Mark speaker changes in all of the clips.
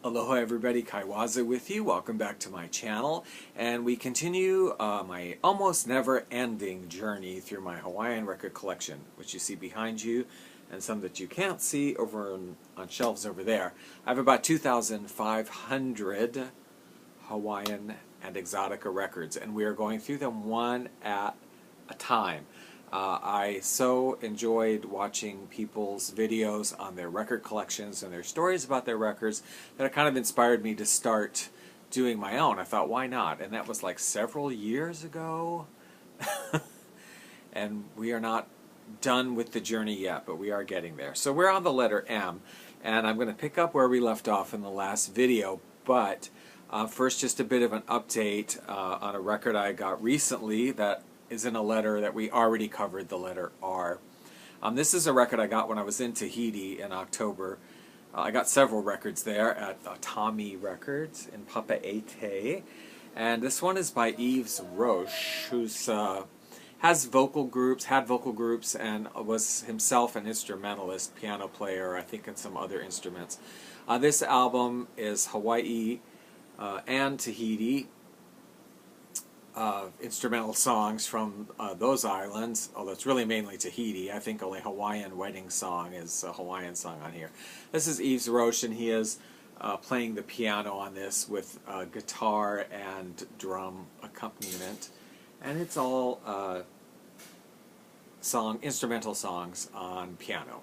Speaker 1: Aloha everybody, Kaiwaza with you. Welcome back to my channel, and we continue my almost never-ending journey through my Hawaiian record collection, which you see behind you and some that you can't see over on shelves over there. I have about 2,500 Hawaiian and exotica records, and we are going through them one at a time. I so enjoyed watching people's videos on their record collections and their stories about their records that it kind of inspired me to start doing my own. I thought, why not? And that was like several years ago. And we are not done with the journey yet, but we are getting there. So we're on the letter M, and I'm going to pick up where we left off in the last video, but first just a bit of an update on a record I got recently that is in a letter that we already covered, the letter R. This is a record I got when I was in Tahiti in October. I got several records there at Tommy Records in Papeete. And this one is by Yves Roche, who's had vocal groups, and was himself an instrumentalist, piano player, I think, and some other instruments. This album is Hawaii and Tahiti. Instrumental songs from those islands, although it's really mainly Tahiti. I think only Hawaiian Wedding Song is a Hawaiian song on here. This is Yves Roche, and he is playing the piano on this with guitar and drum accompaniment. And it's all instrumental songs on piano.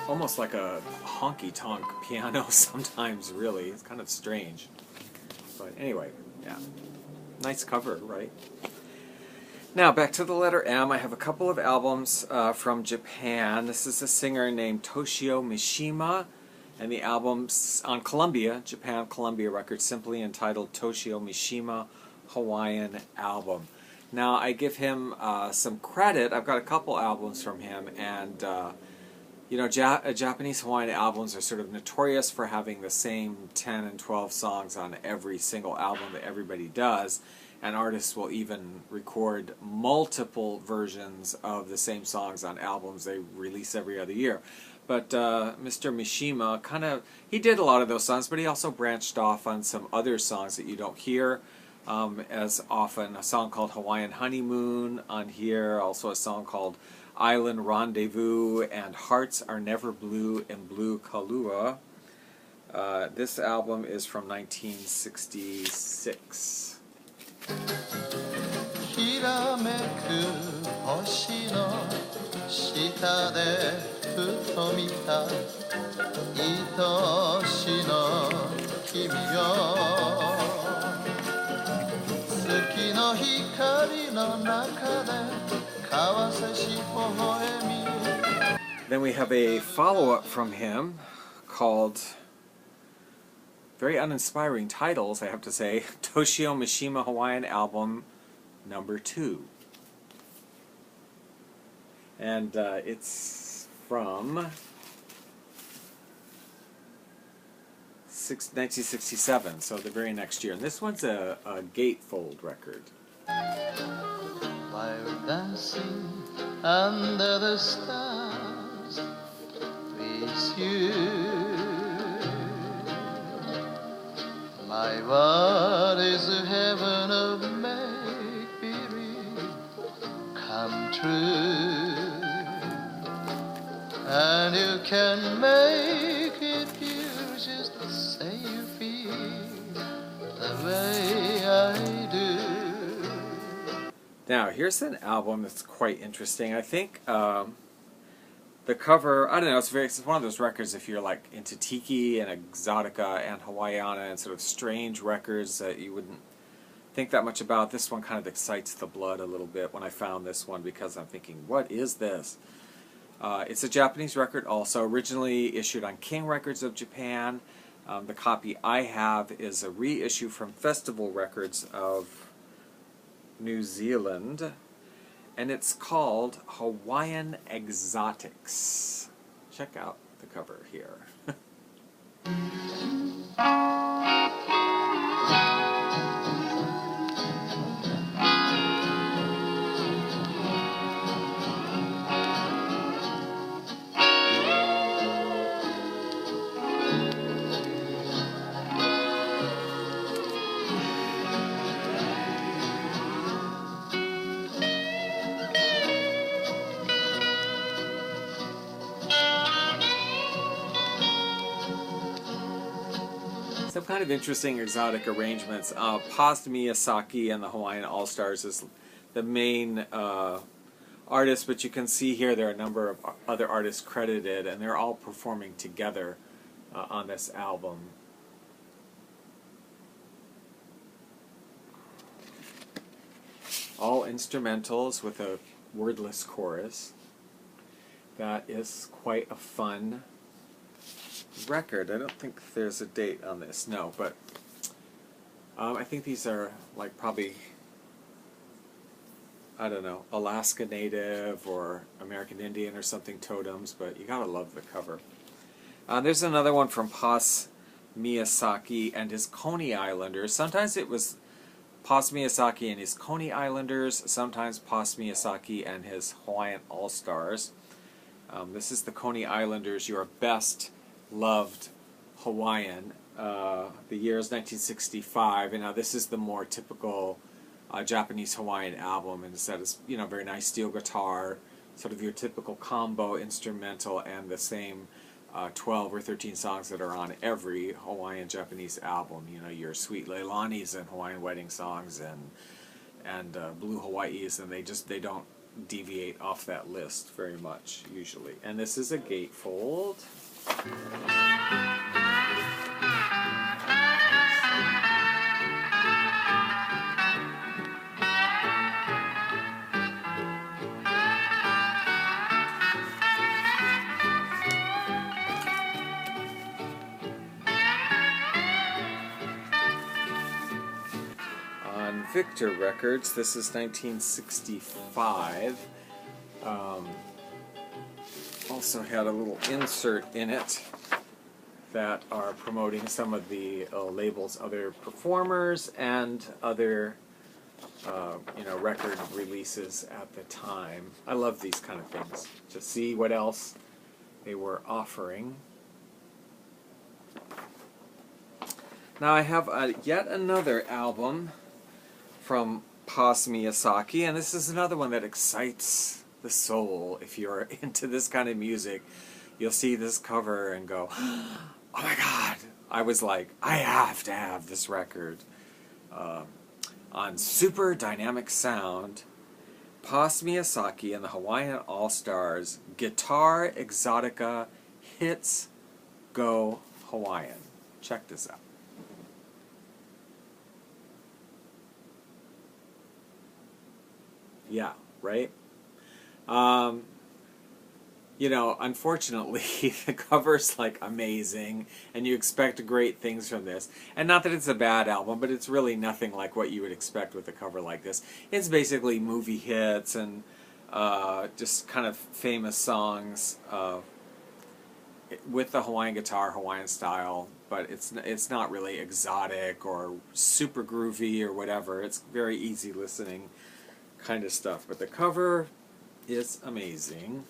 Speaker 1: Almost like a honky-tonk piano sometimes, really. It's kind of strange. But anyway, yeah. Nice cover, right? Now, back to the letter M. I have a couple of albums from Japan. This is a singer named Toshio Mishima, and the album's on Columbia, Japan Columbia Records, simply entitled Toshio Mishima Hawaiian Album. Now, I give him some credit. I've got a couple albums from him, and you know, Japanese Hawaiian albums are sort of notorious for having the same 10 and 12 songs on every single album that everybody does, and artists will even record multiple versions of the same songs on albums they release every other year. But Mr. Mishima he did a lot of those songs, but he also branched off on some other songs that you don't hear as often. A song called Hawaiian Honeymoon on here, also a song called Island Rendezvous, and Hearts Are Never Blue in Blue Kalua. This album is from 1966. Then we have a follow-up from him called, very uninspiring titles, I have to say, Toshio Mishima Hawaiian Album number 2. And it's from 1967, so the very next year. And this one's a gatefold record.
Speaker 2: While dancing under the stars with you, my world is a heaven of make-believe come true, and you can make it feel just the same you feel the way I do.
Speaker 1: Now, here's an album that's quite interesting. I think the cover, I don't know, it's one of those records if you're like into tiki and exotica and Hawaiiana and sort of strange records that you wouldn't think that much about. This one kind of excites the blood a little bit when I found this one, because I'm thinking, what is this? It's a Japanese record also, originally issued on King Records of Japan. The copy I have is a reissue from Festival Records of New Zealand, and it's called Hawaiian Exotics. Check out the cover here. Some kind of interesting exotic arrangements. Paz Miyazaki and the Hawaiian All-Stars is the main artist, but you can see here there are a number of other artists credited, and they're all performing together on this album. All instrumentals with a wordless chorus. That is quite a fun record. I don't think there's a date on this, no, but I think these are like probably, I don't know, Alaska Native or American Indian or something totems, but you gotta love the cover. There's another one from Paz Miyazaki and his Coney Islanders. Sometimes it was Paz Miyazaki and his Coney Islanders, sometimes Paz Miyazaki and his Hawaiian All-Stars. This is the Coney Islanders, Your Best Loved Hawaiian. The year is 1965, and now this is the more typical Japanese Hawaiian album, and instead it's, you know, very nice steel guitar, sort of your typical combo instrumental, and the same 12 or 13 songs that are on every Hawaiian Japanese album. You know, your Sweet Leilani's and Hawaiian Wedding Songs and Blue Hawaii's, and they don't deviate off that list very much usually. And this is a gatefold. On Victor Records, this is 1965. Also had a little insert in it that are promoting some of the label's other performers and other record releases at the time. I love these kind of things, to see what else they were offering. Now I have yet another album from Paz Miyazaki, and this is another one that excites the soul. If you're into this kind of music, you'll see this cover and go, oh my god, I was like, I have to have this record. On Super Dynamic Sound, Paz Miyazaki and the Hawaiian All-Stars, Guitar Exotica Hits Go Hawaiian. Check this out. Yeah, right? Unfortunately, the cover's like amazing, and you expect great things from this. And not that it's a bad album, but it's really nothing like what you would expect with a cover like this. It's basically movie hits and just kind of famous songs with the Hawaiian guitar, Hawaiian style, but it's not really exotic or super groovy or whatever. It's very easy listening kind of stuff. But the cover is amazing.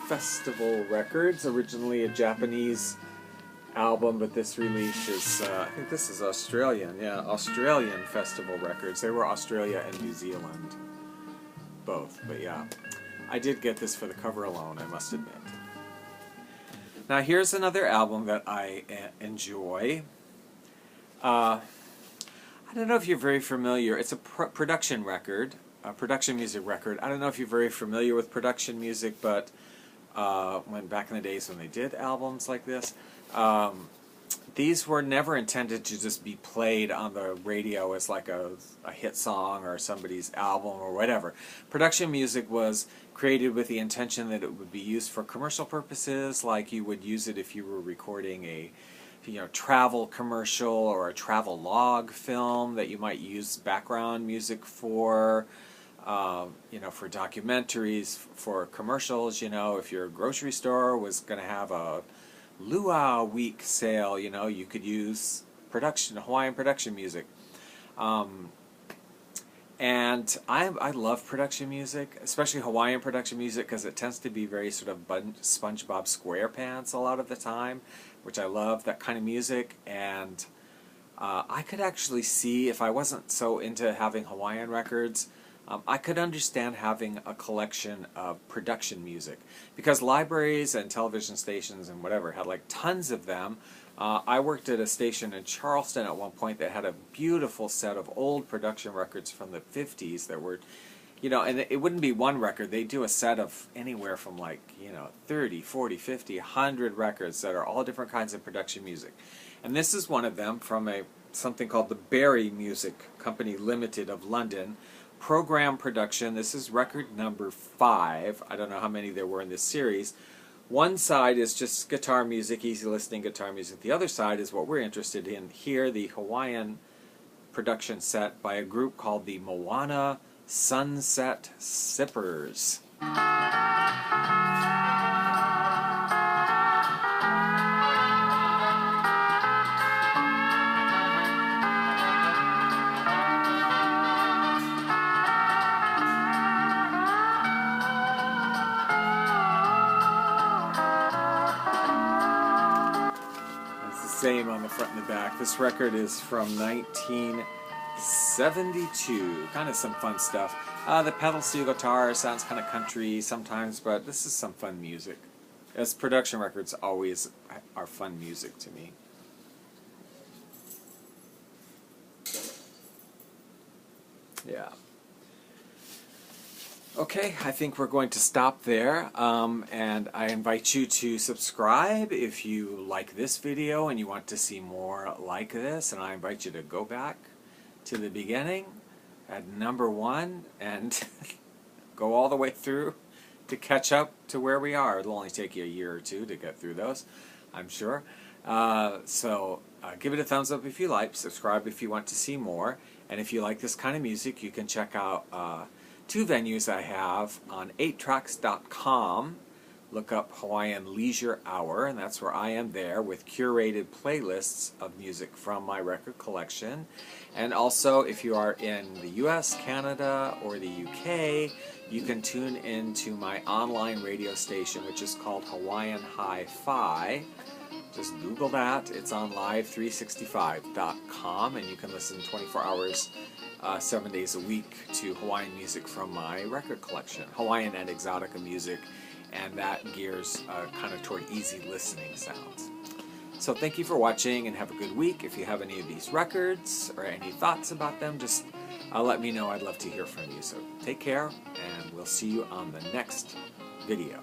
Speaker 1: Festival Records, originally a Japanese album, but this release is, I think this is Australian, yeah, Australian Festival Records. They were Australia and New Zealand, both, but yeah. I did get this for the cover alone, I must admit. Now here's another album that I enjoy. I don't know if you're very familiar, it's a production record, a production music record. I don't know if you're very familiar with production music, but when back in the days when they did albums like this, these were never intended to just be played on the radio as like a hit song or somebody's album or whatever. Production music was created with the intention that it would be used for commercial purposes, like you would use it if you were recording a travel commercial or a travel log film that you might use background music for, for documentaries, for commercials. If your grocery store was going to have a Luau Week sale, you could use Hawaiian production music. And I love production music, especially Hawaiian production music, because it tends to be very sort of SpongeBob SquarePants a lot of the time, which I love, that kind of music. And I could actually see, if I wasn't so into having Hawaiian records, I could understand having a collection of production music, because libraries and television stations and whatever had like tons of them. I worked at a station in Charleston at one point that had a beautiful set of old production records from the 50s that were, and it wouldn't be one record. They do a set of anywhere from 30, 40, 50, 100 records that are all different kinds of production music. And this is one of them from something called the Berry Music Company Limited of London. Program production. This is record number 5. I don't know how many there were in this series. One side is just guitar music, easy listening guitar music. The other side is what we're interested in here, the Hawaiian production set by a group called the Moana Sunset Sippers. Same on the front and the back. This record is from 1972. Kind of some fun stuff. The pedal steel guitar sounds kind of country sometimes, but this is some fun music. As production records always are fun music to me. Yeah. Okay, I think we're going to stop there, and I invite you to subscribe if you like this video and you want to see more like this, and I invite you to go back to the beginning at number 1 and go all the way through to catch up to where we are. It'll only take you a year or two to get through those, I'm sure. So give it a thumbs up if you like, subscribe if you want to see more, and if you like this kind of music, you can check out 2 venues I have on 8tracks.com. Look up Hawaiian Leisure Hour, and that's where I am there with curated playlists of music from my record collection. And also, if you are in the US, Canada, or the UK, you can tune into my online radio station, which is called Hawaiian Hi-Fi. Just Google that. It's on live365.com, and you can listen 24 hours 7 days a week to Hawaiian music from my record collection, Hawaiian and exotica music, and that gears kind of toward easy listening sounds. So thank you for watching, and have a good week. If you have any of these records or any thoughts about them, just let me know. I'd love to hear from you. So take care, and we'll see you on the next video.